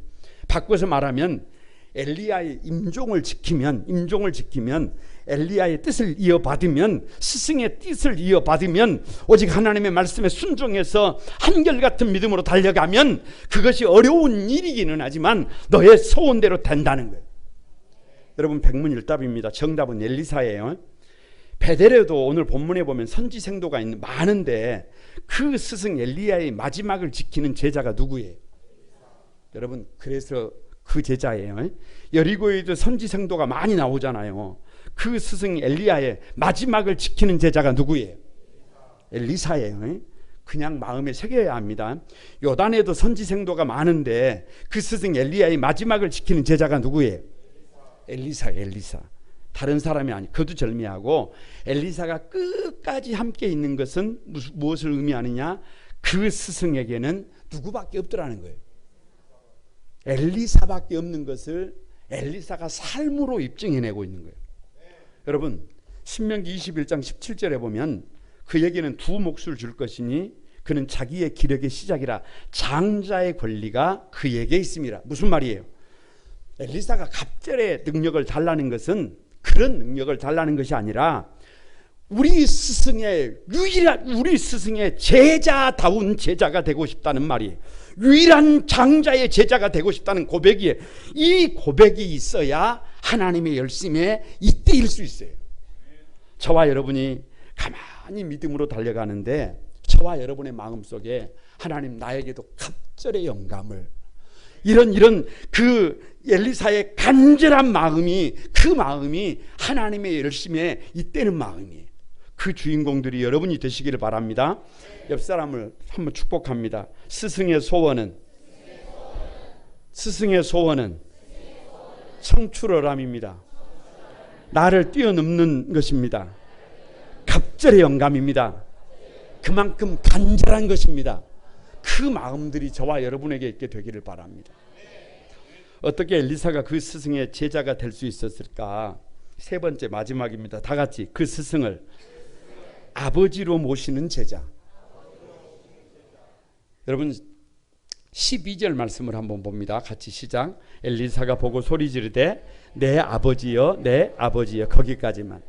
바꿔서 말하면 엘리야의 임종을 지키면 엘리야의 뜻을 이어받으면, 스승의 뜻을 이어받으면, 오직 하나님의 말씀에 순종해서 한결같은 믿음으로 달려가면 그것이 어려운 일이기는 하지만 너의 소원대로 된다는 거예요. 여러분 백문일답입니다. 정답은 엘리사예요. 베델에도 오늘 본문에 보면 선지생도가 많은데 그 스승 엘리야의 마지막을 지키는 제자가 누구예요? 여러분 그래서 그 제자예요. 여리고에도 선지생도가 많이 나오잖아요. 그 스승 엘리야의 마지막을 지키는 제자가 누구예요? 엘리사예요. 그냥 마음에 새겨야 합니다. 요단에도 선지생도가 많은데 그 스승 엘리야의 마지막을 지키는 제자가 누구예요? 엘리사. 다른 사람이 아니, 그도 절미하고 엘리사가 끝까지 함께 있는 것은 무엇을 의미하느냐? 그 스승에게는 누구밖에 없더라는 거예요. 엘리사밖에 없는 것을 엘리사가 삶으로 입증해내고 있는 거예요. 여러분 신명기 21장 17절에 보면 그에게는 두 몫을 줄 것이니 그는 자기의 기력의 시작이라 장자의 권리가 그에게 있습니다. 무슨 말이에요? 엘리사가 갑절의 능력을 달라는 것은 그런 능력을 달라는 것이 아니라 우리 스승의 제자다운 제자가 되고 싶다는 말이에요. 유일한 장자의 제자가 되고 싶다는 고백이에요. 이 고백이 있어야 하나님의 열심에 잇대일 수 있어요. 저와 여러분이 가만히 믿음으로 달려가는데 저와 여러분의 마음속에 하나님 나에게도 갑절의 영감을 이런 그 엘리사의 간절한 마음이 그 마음이 하나님의 열심에 잇대는 마음이에요. 그 주인공들이 여러분이 되시기를 바랍니다. 옆 사람을 한번 축복합니다. 스승의 소원은 청출어람입니다. 나를 뛰어넘는 것입니다. 갑절의 영감입니다. 그만큼 간절한 것입니다. 그 마음들이 저와 여러분에게 있게 되기를 바랍니다. 어떻게 엘리사가 그 스승의 제자가 될 수 있었을까? 세 번째 마지막입니다. 다 같이 그 스승을 아버지로 모시는 제자. 여러분 12절 말씀을 한번 봅니다. 같이 시작. 엘리사가 보고 소리 지르되 내 아버지여 내 아버지여. 거기까지만.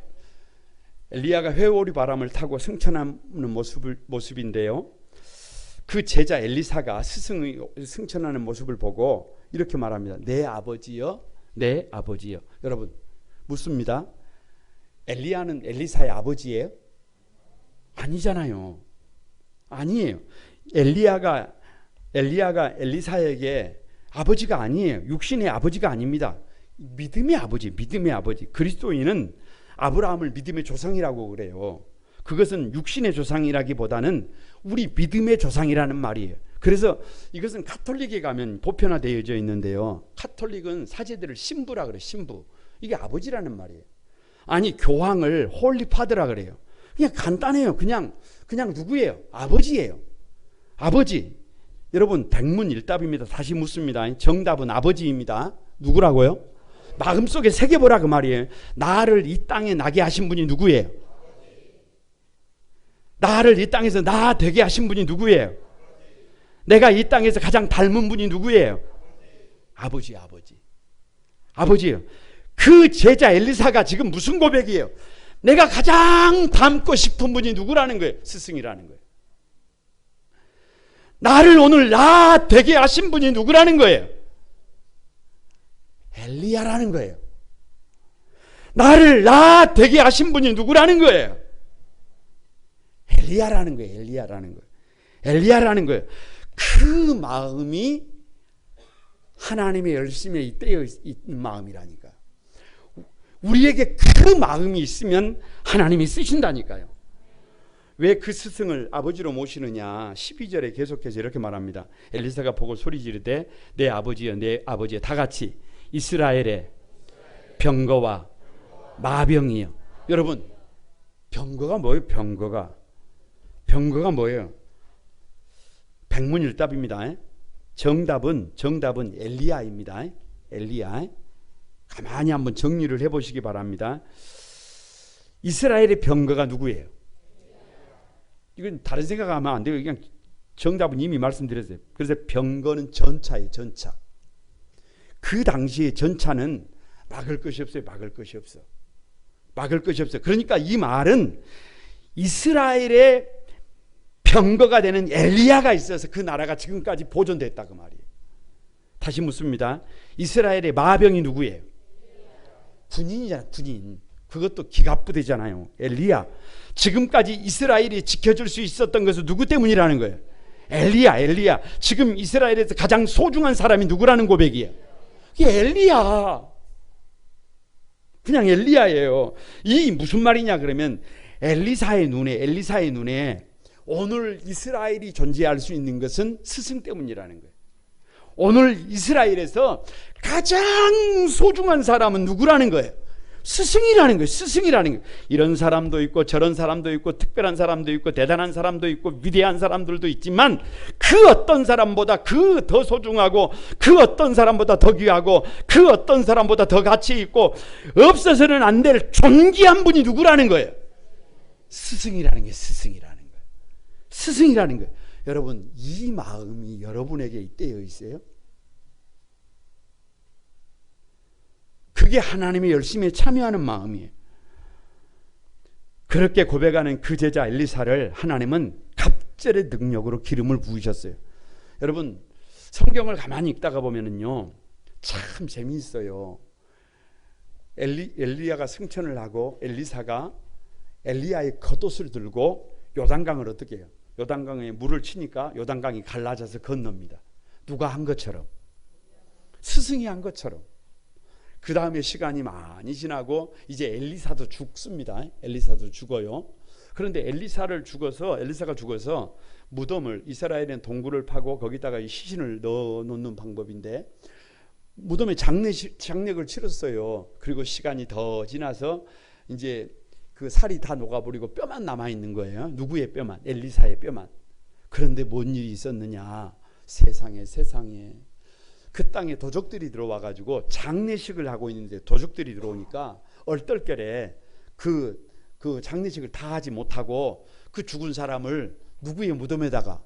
엘리야가 회오리 바람을 타고 승천하는 모습인데요. 그 제자 엘리사가 스승의 승천하는 모습을 보고 이렇게 말합니다. 내 아버지여 내 아버지여. 여러분 묻습니다. 엘리야는 엘리사의 아버지예요? 아니잖아요. 아니에요. 엘리야가 엘리사에게 아버지가 아니에요. 육신의 아버지가 아닙니다. 믿음의 아버지. 그리스도인은 아브라함을 믿음의 조상이라고 그래요. 그것은 육신의 조상이라기보다는 우리 믿음의 조상이라는 말이에요. 그래서 이것은 카톨릭에 가면 보편화되어져 있는데요. 카톨릭은 사제들을 신부라 그래요. 신부. 이게 아버지라는 말이에요. 아니 교황을 홀리파더라 그래요. 그냥 간단해요. 그냥 누구예요? 아버지예요. 아버지. 여러분 백문일답입니다. 다시 묻습니다. 정답은 아버지입니다. 누구라고요? 마음속에 새겨보라 그 말이에요. 나를 이 땅에 나게 하신 분이 누구예요? 나를 이 땅에서 나 되게 하신 분이 누구예요? 내가 이 땅에서 가장 닮은 분이 누구예요? 아버지예요. 그 제자 엘리사가 지금 무슨 고백이에요? 내가 가장 닮고 싶은 분이 누구라는 거예요? 스승이라는 거예요. 나를 오늘 나 되게 하신 분이 누구라는 거예요? 엘리야라는 거예요. 나를 나 되게 하신 분이 누구라는 거예요? 엘리야라는 거예요. 그 마음이 하나님의 열심에 잇대어 있는 마음이라니까. 우리에게 그 마음이 있으면 하나님이 쓰신다니까요. 왜 그 스승을 아버지로 모시느냐? 12절에 계속해서 이렇게 말합니다. 엘리사가 보고 소리 지르되 내 아버지여 내 아버지여. 다 같이 이스라엘의 병거와 마병이요. 여러분 병거가 뭐예요? 병거가 뭐예요? 백문일답입니다. 정답은 엘리야입니다. 엘리야. 가만히 한번 정리를 해보시기 바랍니다. 이스라엘의 병거가 누구예요? 이건 다른 생각하면 안 돼요. 그냥 정답은 이미 말씀드렸어요. 그래서 병거는 전차예요. 전차. 그 당시에 전차는 막을 것이 없어요. 그러니까 이 말은 이스라엘의 병거가 되는 엘리야가 있어서 그 나라가 지금까지 보존됐다 그 말이에요. 다시 묻습니다. 이스라엘의 마병이 누구예요? 군인이잖아. 군인. 그것도 기갑부대잖아요. 엘리야. 지금까지 이스라엘이 지켜줄 수 있었던 것은 누구 때문이라는 거예요? 엘리야. 지금 이스라엘에서 가장 소중한 사람이 누구라는 고백이에요? 이게 엘리야. 그냥 엘리야예요. 이 무슨 말이냐 그러면 엘리사의 눈에 오늘 이스라엘이 존재할 수 있는 것은 스승 때문이라는 거예요. 오늘 이스라엘에서 가장 소중한 사람은 누구라는 거예요? 스승이라는 거예요. 이런 사람도 있고 저런 사람도 있고 특별한 사람도 있고 대단한 사람도 있고 위대한 사람들도 있지만 그 어떤 사람보다 그 더 소중하고 그 어떤 사람보다 더 귀하고 그 어떤 사람보다 더 가치 있고 없어서는 안 될 존귀한 분이 누구라는 거예요? 스승이라는 거예요. 여러분 이 마음이 여러분에게 잇대어 있어요? 그게 하나님의 열심에 참여하는 마음이에요. 그렇게 고백하는 그 제자 엘리사를 하나님은 갑절의 능력으로 기름을 부으셨어요. 여러분 성경을 가만히 읽다가 보면은요 참 재미있어요. 엘리야가 승천을 하고 엘리사가 엘리야의 겉옷을 들고 요단강을 어떻게 해요? 요단강에 물을 치니까 요단강이 갈라져서 건넙니다. 누가 한 것처럼, 스승이 한 것처럼. 그 다음에 시간이 많이 지나고 이제 엘리사도 죽습니다. 엘리사도 죽어요. 그런데 엘리사가 죽어서 무덤을, 이스라엘은 동굴을 파고 거기다가 이 시신을 넣어 놓는 방법인데 무덤에 장례를 치렀어요. 그리고 시간이 더 지나서 이제 그 살이 다 녹아버리고 뼈만 남아 있는 거예요. 누구의 뼈만? 엘리사의 뼈만. 그런데 뭔 일이 있었느냐? 세상에 그 땅에 도적들이 들어와 가지고 장례식을 하고 있는데 도적들이 들어오니까 얼떨결에 그 장례식을 다 하지 못하고 그 죽은 사람을 누구의 무덤에다가,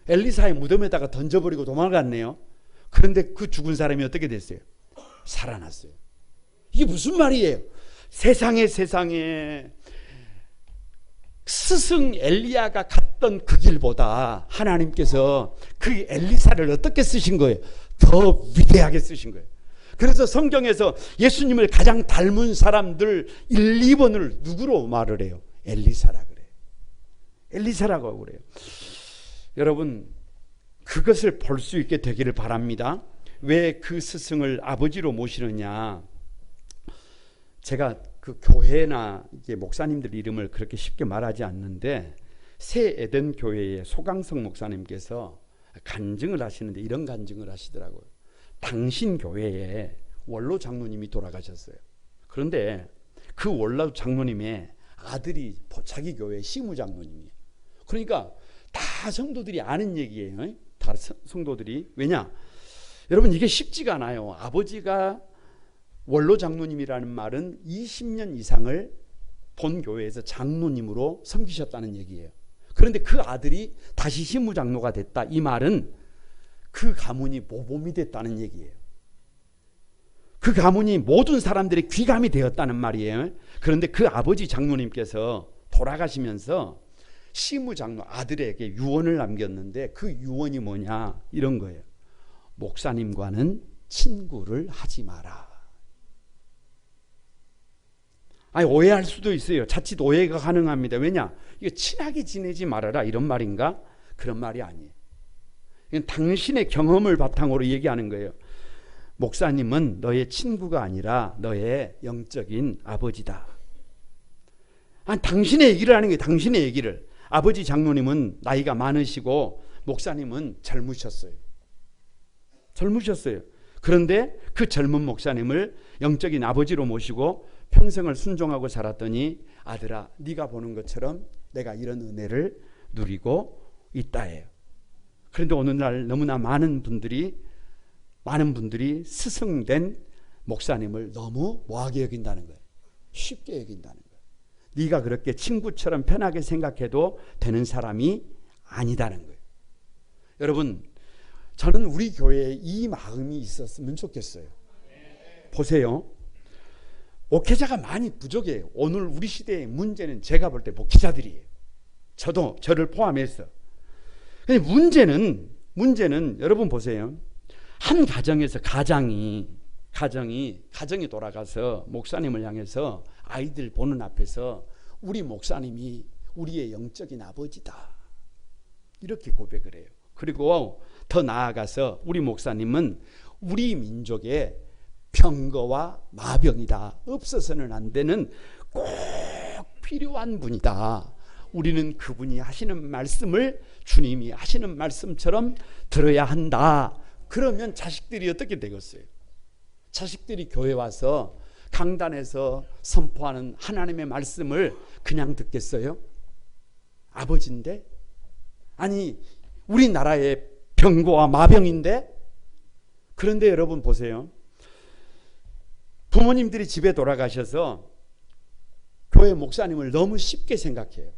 엘리사의 무덤에다가 던져버리고 도망갔네요. 그런데 그 죽은 사람이 어떻게 됐어요? 살아났어요. 이게 무슨 말이에요? 세상에 스승 엘리야가 갔던 그 길보다 하나님께서 그 엘리사를 어떻게 쓰신 거예요? 더 위대하게 쓰신 거예요. 그래서 성경에서 예수님을 가장 닮은 사람들 1, 2번을 누구로 말을 해요? 엘리사라 그래요. 엘리사라고 그래요. 여러분 그것을 볼 수 있게 되기를 바랍니다. 왜 그 스승을 아버지로 모시느냐? 제가 그 교회나 이게 목사님들 이름을 그렇게 쉽게 말하지 않는데 새 에덴 교회의 소강성 목사님께서 간증을 하시는데 이런 간증을 하시더라고요. 당신 교회에 원로 장로님이 돌아가셨어요. 그런데 그 원로 장로님의 아들이 자기 교회 시무 장로님이에요. 그러니까 다 성도들이 아는 얘기예요. 다 성도들이. 왜냐? 여러분 이게 쉽지가 않아요. 아버지가 원로 장로님이라는 말은 20년 이상을 본 교회에서 장로님으로 섬기셨다는 얘기예요. 그런데 그 아들이 다시 시무 장로가 됐다. 이 말은 그 가문이 모범이 됐다는 얘기예요. 그 가문이 모든 사람들의 귀감이 되었다는 말이에요. 그런데 그 아버지 장로님께서 돌아가시면서 시무 장로 아들에게 유언을 남겼는데 그 유언이 뭐냐? 이런 거예요. 목사님과는 친구를 하지 마라. 아니 오해할 수도 있어요. 자칫 오해가 가능합니다. 왜냐? 이거 친하게 지내지 말아라 이런 말인가? 그런 말이 아니에요. 이건 당신의 경험을 바탕으로 얘기하는 거예요. 목사님은 너의 친구가 아니라 너의 영적인 아버지다. 아니 당신의 얘기를 하는 거예요. 당신의 얘기를. 아버지 장로님은 나이가 많으시고 목사님은 젊으셨어요. 그런데 그 젊은 목사님을 영적인 아버지로 모시고 평생을 순종하고 살았더니 아들아 네가 보는 것처럼 내가 이런 은혜를 누리고 있다예요. 그런데 오늘날 너무나 많은 분들이 스승된 목사님을 너무 뭐하게 여긴다는 거예요. 쉽게 여긴다는 거예요. 네가 그렇게 친구처럼 편하게 생각해도 되는 사람이 아니다는 거예요. 여러분 저는 우리 교회에 이 마음이 있었으면 좋겠어요. 보세요. 목회자가 많이 부족해요. 오늘 우리 시대의 문제는 제가 볼 때 목회자들이에요. 저를 포함해서. 근데 문제는 여러분 보세요. 한 가정에서 가정이 돌아가서 목사님을 향해서 아이들 보는 앞에서 우리 목사님이 우리의 영적인 아버지다. 이렇게 고백을 해요. 그리고 더 나아가서 우리 목사님은 우리 민족의 병거와 마병이다. 없어서는 안 되는 꼭 필요한 분이다. 우리는 그분이 하시는 말씀을 주님이 하시는 말씀처럼 들어야 한다. 그러면 자식들이 어떻게 되겠어요? 자식들이 교회 와서 강단에서 선포하는 하나님의 말씀을 그냥 듣겠어요? 아버지인데? 아니 우리나라의 병고와 마병인데? 그런데 여러분 보세요. 부모님들이 집에 돌아가셔서 교회 목사님을 너무 쉽게 생각해요.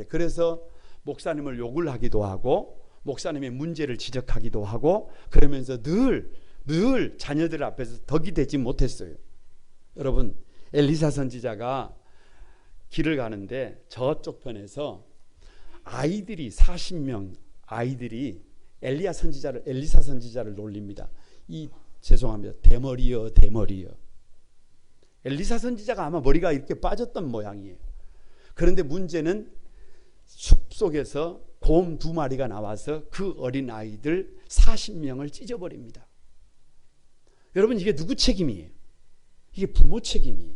그래서 목사님을 욕을 하기도 하고 목사님의 문제를 지적하기도 하고 그러면서 늘 자녀들 앞에서 덕이 되지 못했어요. 여러분 엘리사 선지자가 길을 가는데 저쪽 편에서 아이들이 40명 아이들이 엘리사 선지자를 놀립니다. 죄송합니다. 대머리여 대머리여. 엘리사 선지자가 아마 머리가 이렇게 빠졌던 모양이에요. 그런데 문제는 숲속에서 곰 2마리가 나와서 그 어린 아이들 40명을 찢어버립니다. 여러분, 이게 누구 책임이에요? 이게 부모 책임이에요.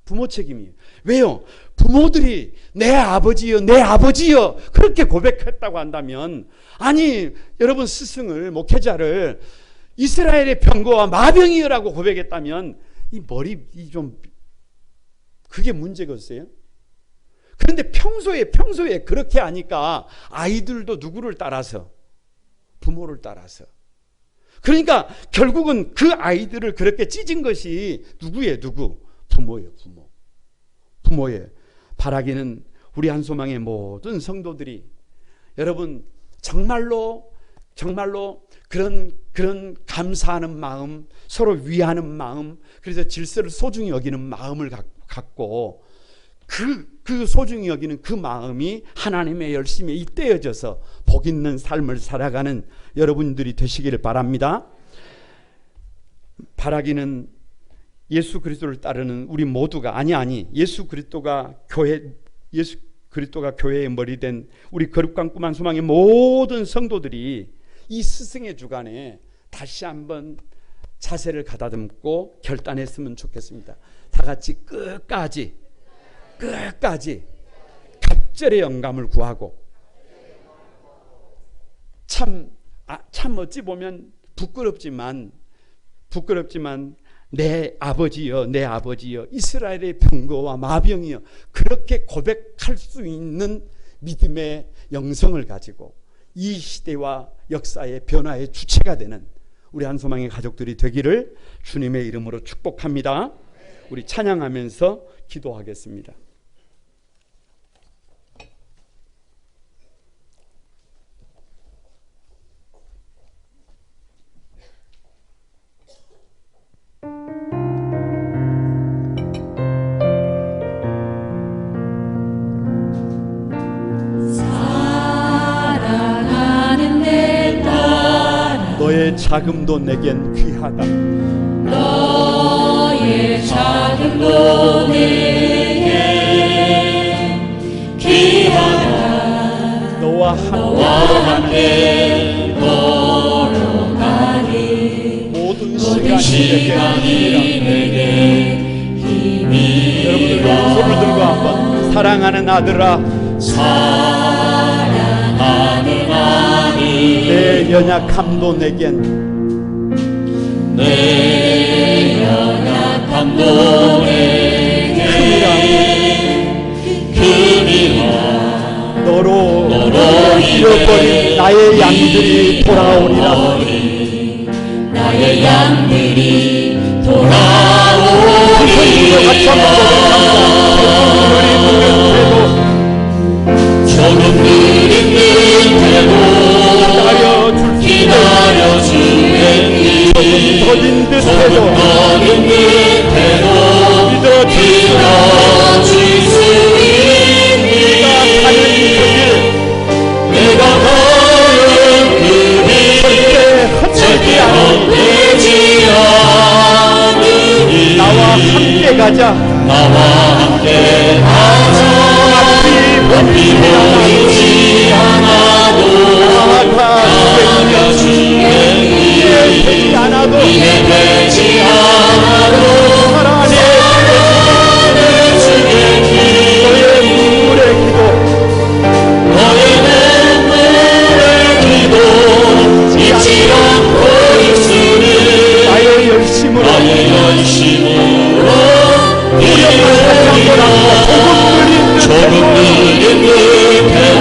부모 책임이에요. 왜요? 부모들이 내 아버지여 내 아버지여 그렇게 고백했다고 한다면, 아니 여러분, 스승을 목회자를 이스라엘의 병거와 마병이여라고 고백했다면 이 머리 좀 그게 문제겠어요? 그런데 평소에 그렇게 하니까 아이들도 누구를 따라서? 부모를 따라서. 그러니까 결국은 그 아이들을 그렇게 찢은 것이 누구예요? 누구? 부모예요. 부모예요. 바라기는 우리 한소망의 모든 성도들이 여러분 정말로 그런 감사하는 마음, 서로 위하는 마음, 그래서 질서를 소중히 여기는 마음을 갖고 그 소중히 여기는 그 마음이 하나님의 열심에 잇대어져서 복 있는 삶을 살아가는 여러분들이 되시기를 바랍니다. 바라기는 예수 그리스도를 따르는 우리 모두가 예수 그리스도가 교회의 머리 된 우리 거룩한 꿈 한소망의 모든 성도들이 이 스승의 주간에 다시 한번 자세를 가다듬고 결단했으면 좋겠습니다. 다 같이 끝까지 갑절의 영감을 구하고, 참 어찌 보면 부끄럽지만 내 아버지여 내 아버지여 이스라엘의 병거와 마병이여 그렇게 고백할 수 있는 믿음의 영성을 가지고 이 시대와 역사의 변화의 주체가 되는 우리 한소망의 가족들이 되기를 주님의 이름으로 축복합니다. 우리 찬양하면서 기도하겠습니다. 너의 자금도 내겐 귀하다. 너의 자금도 내겐 귀하다. 너와 함께 걸어가리. 모든 시간이 내게 힘이 여러분들 손을 들고 한번 사랑하는 아들아, 사랑하는 아들, 내 연약함도 내겐 크니라. 너로 잃어버린 나의 양들이 돌아오리라. 나의 양들이 돌아오리라. 조금 느린 듯해도 기다려주겠니. 조금 더딘 듯해도 믿어줄 수 있니. 내가 가는 그 길 절대 헛되지 않으니. 나와 함께 가자. 앞이 보이지 않아도 나아가주겠니. 이해되지 않아도 사랑해주겠니. 너의 눈물의 기도, 잊지 않고 입술을 나의 열심으로 조금 느린 듯해도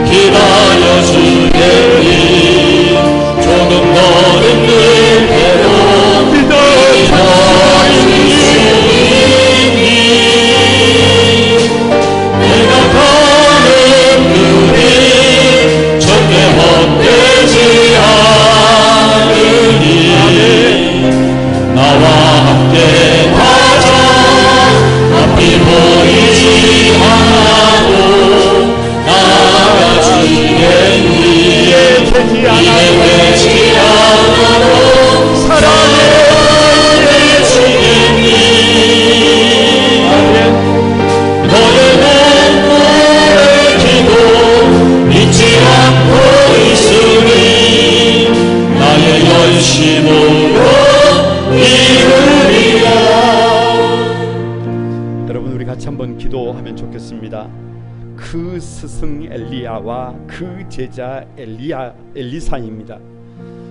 기다려주겠니. 조금 더는 듯해도 믿어줄 수 있니. 내가 가는 그 길 절대 헛되지 않으니. 나와 함께 가자. 앞이 기도하면 좋겠습니다. 그 스승 엘리야와 그 제자 엘리사입니다.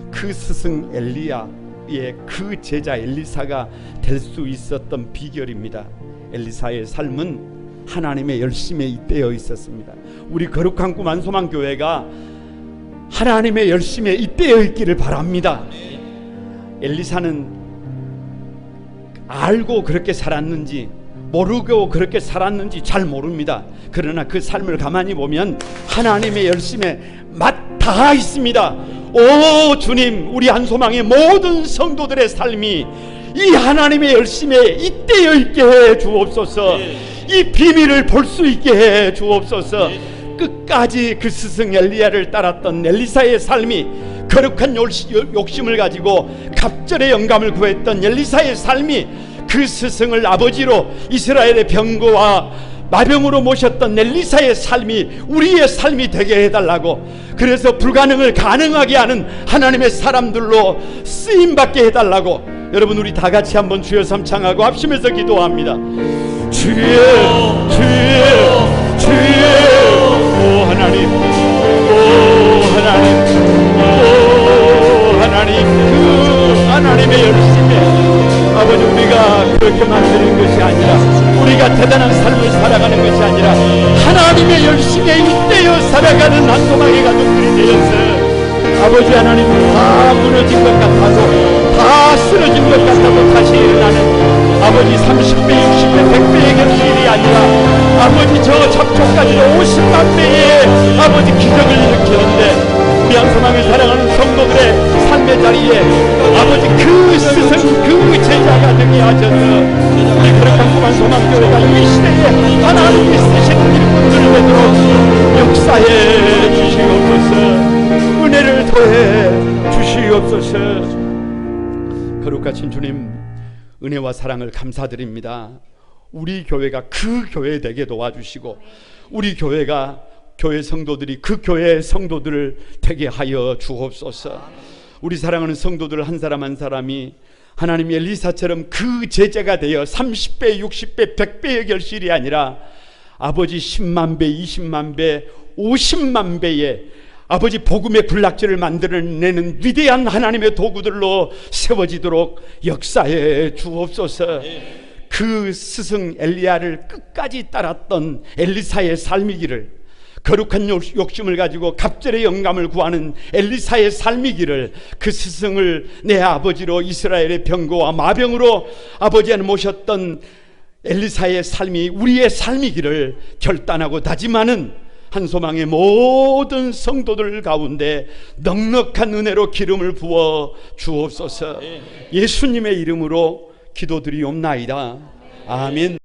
그 스승 엘리야의 그 제자 엘리사가 될 수 있었던 비결입니다. 엘리사의 삶은 하나님의 열심에 잇대어 있었습니다. 우리 거룩한 꿈 안소망 교회가 하나님의 열심에 잇대어 있기를 바랍니다. 엘리사는 알고 그렇게 살았는지 모르고 그렇게 살았는지 잘 모릅니다. 그러나 그 삶을 가만히 보면 하나님의 열심에 맞닿아 있습니다. 오 주님, 우리 한소망의 모든 성도들의 삶이 이 하나님의 열심에 잇대어 있게 해 주옵소서. 이 비밀을 볼 수 있게 해 주옵소서. 끝까지 그 스승 엘리야를 따랐던 엘리사의 삶이, 거룩한 욕심을 가지고 갑절의 영감을 구했던 엘리사의 삶이, 그 스승을 아버지로 이스라엘의 병거와 마병으로 모셨던 엘리사의 삶이 우리의 삶이 되게 해달라고, 그래서 불가능을 가능하게 하는 하나님의 사람들로 쓰임받게 해달라고, 여러분 우리 다같이 한번 주여 삼창하고 합심해서 기도합니다. 주여 주여 주여. 오 하나님, 오 하나님, 오 하나님, 그 하나님의 열심에 아버지, 우리가 그렇게 만드는 것이 아니라, 우리가 대단한 삶을 살아가는 것이 아니라 하나님의 열심에 잇대어 살아가는 한소망의 가족들이 되어서, 아버지 하나님, 다 무너진 것 같아도, 다 쓰러진 것 같아도 다시 일어나는, 아버지 30배, 60배, 100배의 결실이 아니라 아버지 저 잡초까지도 50만 배의 아버지 기적을 일으키는데, 우리 한소망을 사랑하는 성도들의 삶의 자리에 아버지 그 스승, 그 제자가 되게 하셔서 우리 거룩한 꿈 한소망교회가 이 시대에 하나님이 쓰시는 일꾼들을 되도록 역사해 주시옵소서. 은혜를 더해 주시옵소서. 거룩하신 주님, 은혜와 사랑을 감사드립니다. 우리 교회가 그 교회 되게 도와주시고, 우리 교회가, 교회 성도들이 그 교회의 성도들을 되게 하여 주옵소서. 우리 사랑하는 성도들 한 사람 한 사람이 하나님 엘리사처럼 그 제자가 되어 30배, 60배, 100배의 결실이 아니라 아버지 10만 배, 20만 배, 50만 배의 아버지 복음의 군락지를 만들어내는 위대한 하나님의 도구들로 세워지도록 역사해 주옵소서. 그 스승 엘리야를 끝까지 따랐던 엘리사의 삶이기를, 거룩한 욕심을 가지고 갑절의 영감을 구하는 엘리사의 삶이기를, 그 스승을 내 아버지로 이스라엘의 병거와 마병으로 아버지는 모셨던 엘리사의 삶이 우리의 삶이기를 결단하고 다짐하는 한소망의 모든 성도들 가운데 넉넉한 은혜로 기름을 부어 주옵소서. 예수님의 이름으로 기도드리옵나이다. 아멘.